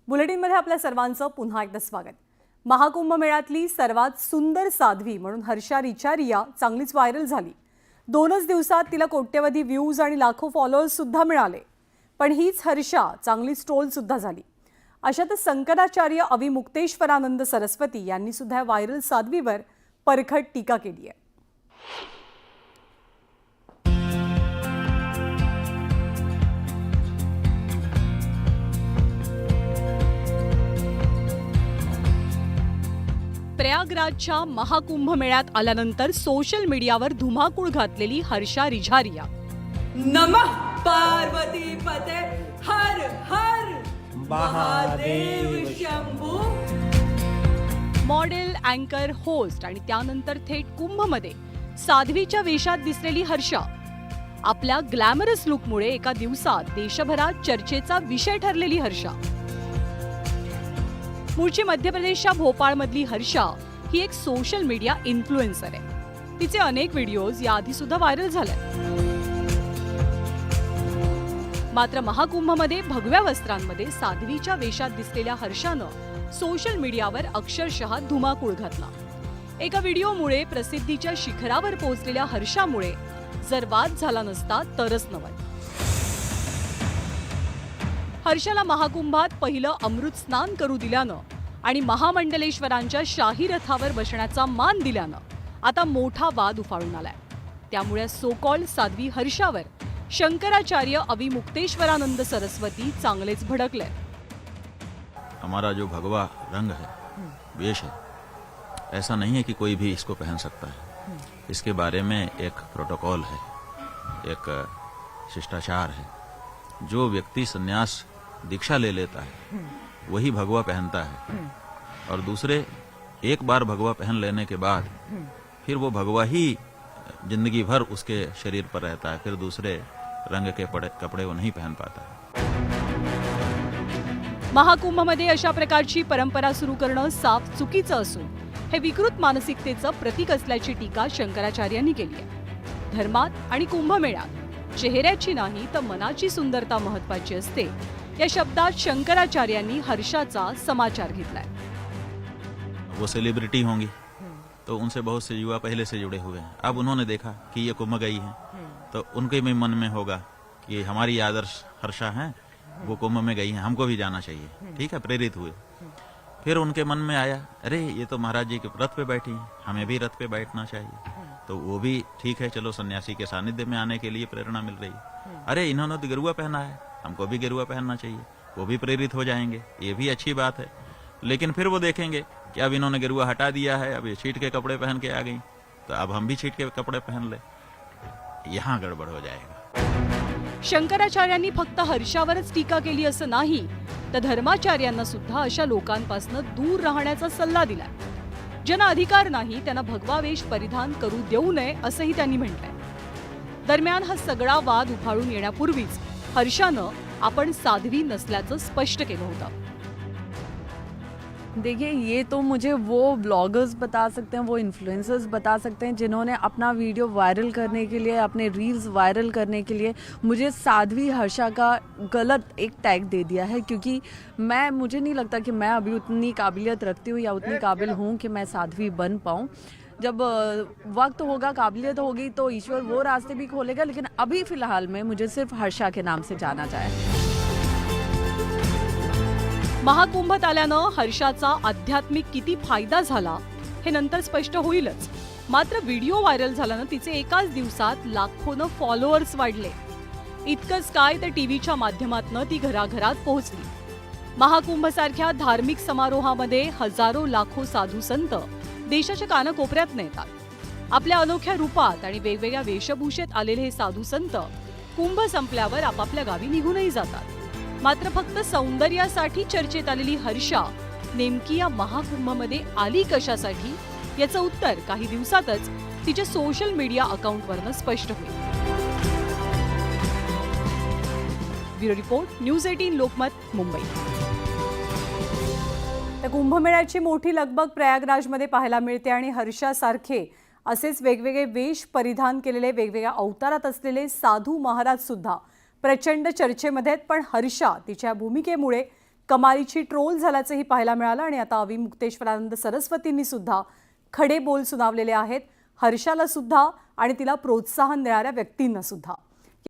बुलेटिनमध्ये आपल्या सर्वांचं पुन्हा एकदा स्वागत। महाकुंभ मेळ्यातली सर्वात सुंदर साध्वी म्हणून हर्षा रिचारिया चांगलीच व्हायरल झाली। 2च दिवसात तिला कोट्यवधी व्ह्यूज आणि लाखो फॉलोअर्स सुद्धा मिळाले। पण हीच हर्षा चांगलीच ट्रोल सुद्धा झाली। अशातच शंकराचार्य अविमुक्तेश्वरानंद सरस्वती यांनी सुद्धा व्हायरल साध्वीवर परखड टीका केली आहे। प्रयागराजच्या महाकुंभ मेळ्यात आल्यानंतर सोशल मीडियावर धुमाकूळ घातलेली हर्षा रिझारिया नमः पार्वती पते हर हर महादेव शंभू मॉडेल, अँकर, होस्ट आणि त्यानंतर थेट कुंभमध्ये साध्वीच्या वेशात दिसलेली हर्षा आपल्या ग्लॅमरस लुकमुळे एका दिवसात देशभरात चर्चेचा विषय ठरलेली हर्षा। मूळची मध्य प्रदेशच्या भोपाळमधली हर्षा ही एक सोशल मीडिया इन्फ्लुएन्सर आहे। तिचे अनेक व्हिडिओज याआधी सुद्धा व्हायरल झाले। मात्र महाकुंभमध्ये भगव्या वस्त्रांमध्ये साध्वीच्या वेशात दिसलेल्या हर्षानं सोशल मीडियावर अक्षरशः धुमाकूळ घातला। एका व्हिडिओमुळे प्रसिद्धीच्या शिखरावर पोहोचलेल्या हर्षामुळे जर वाद झाला नसता तरच नवल। हर्षाला महाकुंभात पहिलं अमृत स्नान करू दिल्यानं आणि महामंडलेश्वरांच्या शाही रथावर बसण्याचा मान दिल्यानं आता मोठा वाद उफाळून आलाय। त्यामुळे सो कॉल्ड साध्वी हर्षावर शंकराचार्य अविमुक्तेश्वरानंद सरस्वती चांगलेच भडकले। हमारा जो भगवा रंग है, वेश है, ऐसा नहीं है कि कोई भी इसको पहन सकता है। इसके बारे में एक प्रोटोकॉल है, एक शिष्टाचार है। जो व्यक्ति संन्यास दीक्षा ले लेता है वही भगवा पहनता है, और दूसरे एक बार भगवा पहन लेने के बाद फिर वो भगवा ही जिंदगी भर उसके शरीर पर रहता है। फिर दूसरे रंग के कपड़े वो नहीं पहन पाता। महाकुंभमध्ये अशा प्रकारची परंपरा सुरू करणं साफ चुकीचं असून हे विकृत मानसिकतेचं प्रतीक असल्याची टीका शंकराचार्यांनी केली आहे। धर्मात आणि कुंभमेळ्यात चेहऱ्याची नाही तर मनाची सुंदरता महत्त्वाची असते, या शब्दात शंकराचार्यांनी हर्षाचा समाचार घेतलाय। वो सेलिब्रिटी होंगी तो उनसे बहुत से युवा पहले से जुड़े हुए हैं। अब उन्होंने देखा कि ये कुंभ गई है तो उनके भी मन में होगा कि हमारी आदर्श हर्षा है, वो कुंभ में गई है, हमको भी जाना चाहिए। ठीक है, प्रेरित हुए। फिर उनके मन में आया, अरे ये तो महाराज जी के रथ पे बैठी हैं, हमें भी रथ पे बैठना चाहिए। तो वो भी ठीक है, चलो सन्यासी के सानिध्य में आने के लिए प्रेरणा मिल रही है। अरे इन्होंने तो गेरुआ पहना है, हमको भी गेरुआ पहनना चाहिए, वो भी प्रेरित हो जाएंगे, ये भी अच्छी बात है। लेकिन फिर वो देखेंगे कि अब इन्होंने गेरुआ हटा दिया है, अब ये छीट के कपड़े पहन के आ गई, तो अब हम भी छीट के कपड़े पहन ले, यहाँ गड़बड़ हो जाएगा। शंकराचार्यांनी फक्त हर्षावरच टीका केली असं नाही, तर धर्माचार्यांना सुद्धा अशा लोकांपासून दूर राहण्याचा सल्ला दिला। ज्यांना अधिकार नाही त्यांना भगवा वेश परिधान करू देऊ नये असंही त्यांनी म्हटलंय। दरम्यान हा सगळा वाद उफाळून येण्यापूर्वीच हर्षानं आपण साध्वी नसल्याचं स्पष्ट केलं होतं। देखिए, ये तो मुझे वो ब्लॉगर्स बता सकते हैं, वो इन्फ्लुएंसर्स बता सकते हैं जिन्होंने अपना वीडियो वायरल करने के लिए, अपने रील्स वायरल करने के लिए मुझे साध्वी हर्षा का गलत एक टैग दे दिया है। क्योंकि मुझे नहीं लगता कि मैं अभी उतनी काबिलियत रखती हूँ या उतनी काबिल हूँ कि मैं साध्वी बन पाऊँ। जब वक्त होगा, काबिलियत होगी तो ईश्वर वो रास्ते भी खोलेगा, लेकिन अभी फ़िलहाल में मुझे सिर्फ हर्षा के नाम से जाना जाए। महाकुंभात आल्यानं हर्षाचा आध्यात्मिक किती फायदा झाला हे नंतर स्पष्ट होईलच। मात्र व्हिडिओ व्हायरल झाल्यानं तिचे एकाच दिवसात लाखोनं फॉलोअर्स वाढले। इतकंच काय तर टीव्हीच्या माध्यमातून ती घराघरात पोहोचली। महाकुंभसारख्या धार्मिक समारोहामध्ये हजारो लाखो साधू संत देशाच्या कानाकोपऱ्यातून येतात। आपल्या अनोख्या रूपात आणि वेगवेगळ्या वेशभूषेत आलेले हे साधू संत कुंभ संपल्यावर आपापल्या गावी निघूनही जातात। मात्र फक्त सौंदर्यासाठी चर्चेत आलेली हर्षा नेमकी या महाकुंभमध्ये आली कशासाठी, याचं उत्तर काही दिवसातच तिच्या सोशल मीडिया अकाउंटवरनं स्पष्ट होईल। Bureau report, news 18 Lokmat, Mumbai. तर कुंभमेळ्याची मोठी लगबग प्रयागराजमध्ये पाहायला मिळते आणि हर्षासारखे असेच वेगवेगळे वेश परिधान केलेले, वेगवेगळ्या अवतारात असलेले साधू महाराज सुद्धा प्रचंड चर्चेमध्ये आहेत। पण हर्षा तिच्या भूमिकेमुळे कमालीची ट्रोल झाल्याचंही पाहायला मिळालं आणि आता अविमुक्तेश्वरानंद सरस्वतींनी सुद्धा खडे बोल सुनावलेले आहेत हर्षाला सुद्धा आणि तिला प्रोत्साहन देणाऱ्या व्यक्तींना सुद्धा.